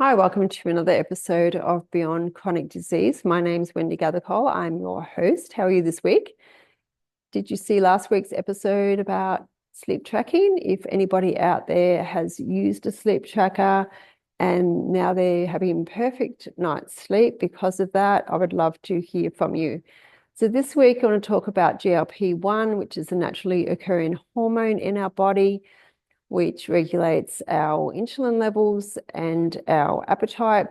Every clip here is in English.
Hi, welcome to another episode of Beyond Chronic Disease. My name's Wendy Gathercole. I'm your host. How are you this week? Did you see last week's episode about sleep tracking? If anybody out there has used a sleep tracker and now they're having perfect night's sleep because of that, I would love to hear from you. So this week I want to talk about GLP-1, which is a naturally occurring hormone in our body, which regulates our insulin levels and our appetite.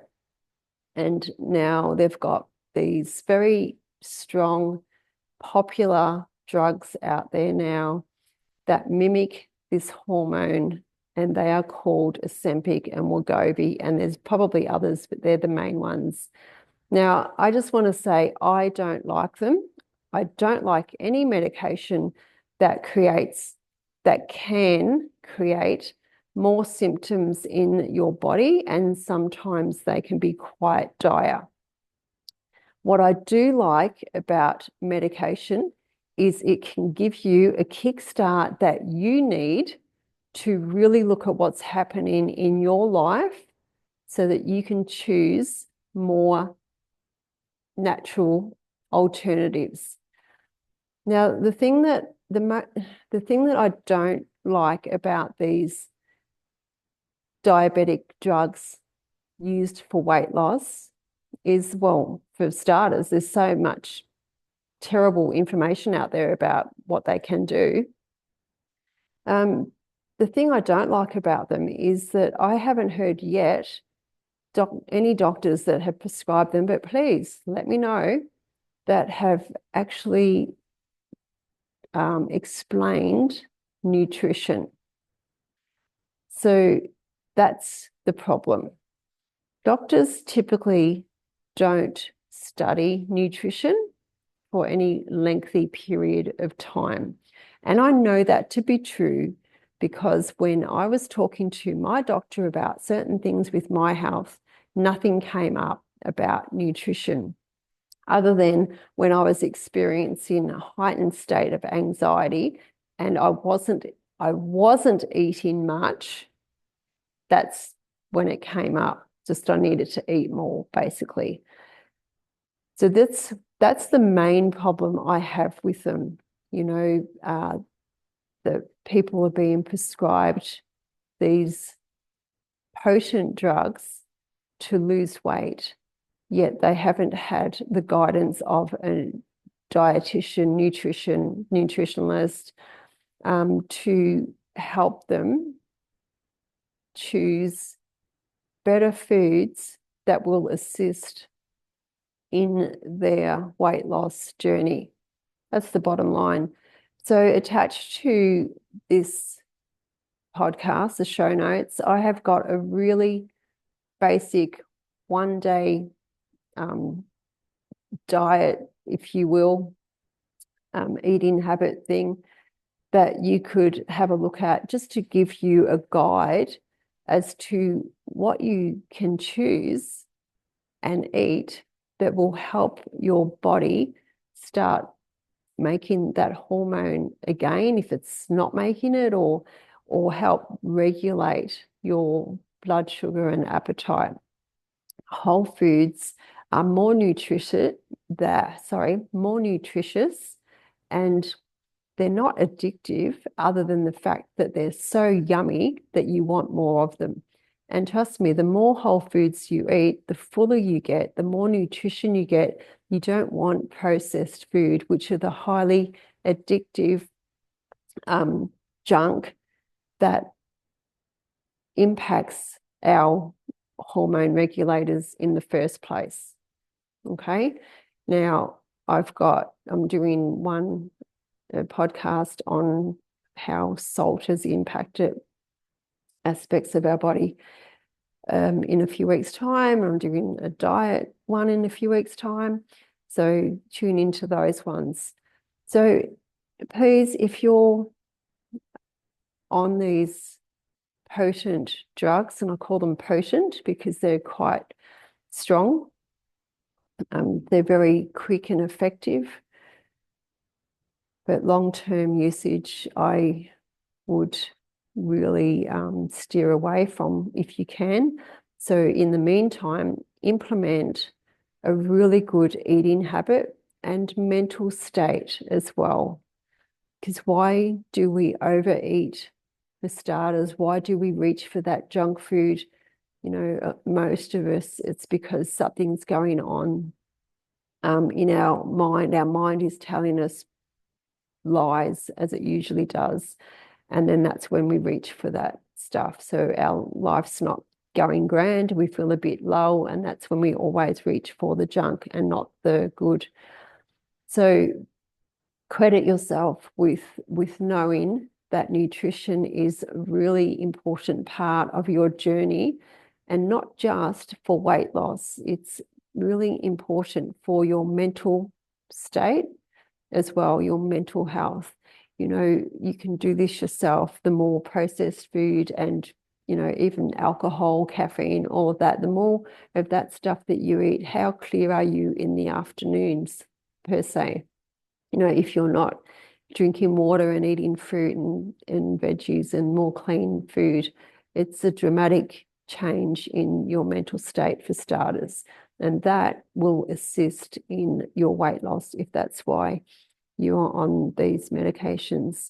And now they've got these very strong, popular drugs out there now that mimic this hormone, and they are called Ozempic and Wegovy, and there's probably others, but they're the main ones. Now, I just want to say I don't like them. I don't like any medication that can create more symptoms in your body, and sometimes they can be quite dire. What I do like about medication is it can give you a kickstart that you need to really look at what's happening in your life so that you can choose more natural alternatives. Now, the thing that I don't like about these diabetic drugs used for weight loss is, well, for starters, there's so much terrible information out there about what they can do. The thing I don't like about them is that I haven't heard yet any doctors that have prescribed them, but please let me know, that have actually explained nutrition. So that's the problem. Doctors typically don't study nutrition for any lengthy period of time. And I know that to be true because when I was talking to my doctor about certain things with my health, nothing came up about nutrition, other than when I was experiencing a heightened state of anxiety and I wasn't eating much. That's when it came up. Just I needed to eat more, basically. So that's the main problem I have with them. The people are being prescribed these potent drugs to lose weight, yet they haven't had the guidance of a dietitian, nutritionalist, to help them choose better foods that will assist in their weight loss journey. That's the bottom line. So attached to this podcast, the show notes, I have got a really basic 1 day diet, if you will, eating habit thing that you could have a look at, just to give you a guide as to what you can choose and eat that will help your body start making that hormone again if it's not making it, or help regulate your blood sugar and appetite. Whole foods are more nutritious, and they're not addictive, other than the fact that they're so yummy that you want more of them. And trust me, the more whole foods you eat, the fuller you get, the more nutrition you get. You don't want processed food, which are the highly addictive junk that impacts our hormone regulators in the first place. Okay. Now, I'm doing a podcast on how salt has impacted aspects of our body in a few weeks' time. I'm doing a diet one in a few weeks' time. So tune into those ones. So please, if you're on these potent drugs, and I call them potent because they're quite strong, they're very quick and effective, but long-term usage I would really steer away from if you can. So in the meantime, implement a really good eating habit and mental state as well. Because why do we overeat for starters? Why do we reach for that junk food? Most of us, it's because something's going on in our mind. Our mind is telling us lies, as it usually does. And then that's when we reach for that stuff. So our life's not going grand. We feel a bit low, and that's when we always reach for the junk and not the good. So credit yourself with knowing that nutrition is a really important part of your journey, and not just for weight loss. It's really important for your mental state as well, your mental health. You can do this yourself. The more processed food and, even alcohol, caffeine, all of that, the more of that stuff that you eat, how clear are you in the afternoons per se? If you're not drinking water and eating fruit and veggies and more clean food, it's a dramatic change in your mental state for starters. And that will assist in your weight loss if that's why you're on these medications.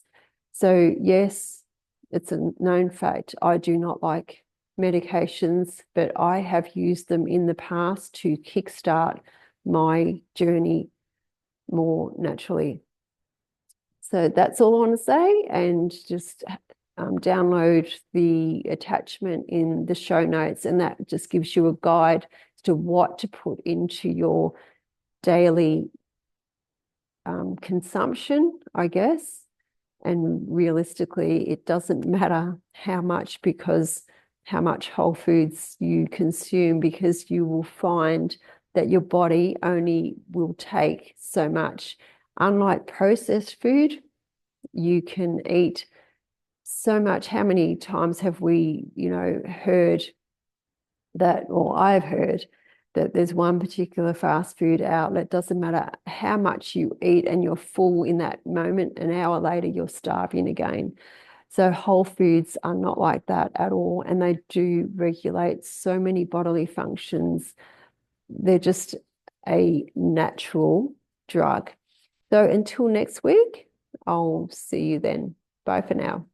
So yes, it's a known fact. I do not like medications, but I have used them in the past to kickstart my journey more naturally. So that's all I want to say, and just download the attachment in the show notes, and that just gives you a guide as to what to put into your daily consumption, I guess. And realistically, it doesn't matter how much, because how much whole foods you consume, because you will find that your body only will take so much. Unlike processed food, you can eat so much. How many times have we, heard that, or I've heard that there's one particular fast food outlet, doesn't matter how much you eat and you're full in that moment, an hour later, you're starving again. So whole foods are not like that at all. And they do regulate so many bodily functions. They're just a natural drug. So until next week, I'll see you then. Bye for now.